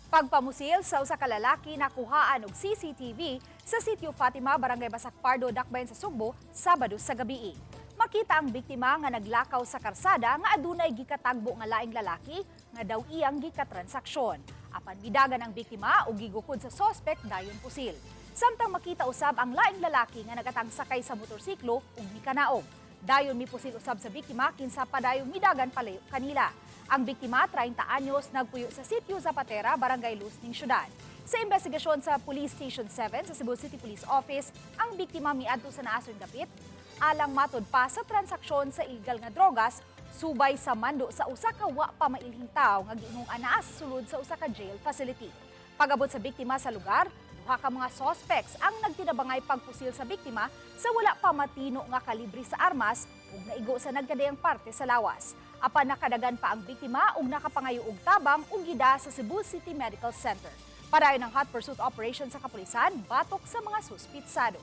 Pagpamusil sa usa ka lalaki nakuhaan og CCTV sa Sitio Fatima Brgy, Basak Pardo, dakbayan sa Sugbo, sabado sa gabii. Makita ang biktima nga naglakaw sa karsada nga adunay gikatagbo nga laing lalaki nga daw iyang gikatransaksyon. Apan midagan ang biktima og gigukod sa suspek dayon pusil. Samtang makita usab ang laing lalaki nga nagatang sakay sa motorsiklo ug mikanaog. Dayon mipusil usab sa biktima kinsa pa dayong midagan palayo kanila. Ang biktima, 30 anyos, nagpuyo sa Sitio Zapatera, Barangay Luz ning syudad. Sa investigasyon sa Police Station 7 sa Cebu City Police Office, ang biktima miadto sa naason dapit alang matud pa sa transaksyon sa illegal nga drogas subay sa mando sa usa ka wa pa mailhing tawo nga giingong anaa sa sulod sa usa ka jail facility. Pag-abot sa biktima sa lugar, duha ka mga suspects ang nagtinabangay pagpusil sa biktima sa wala pa matino nga kalibre sa armas ug naigo sa nagkadayang parte sa lawas. Apan nakadagan pa ang biktima ug nakapangayo og tabang ug gida sa Cebu City Medical Center. Padayon ang hot pursuit operation sa kapulisan batok sa mga suspitsado.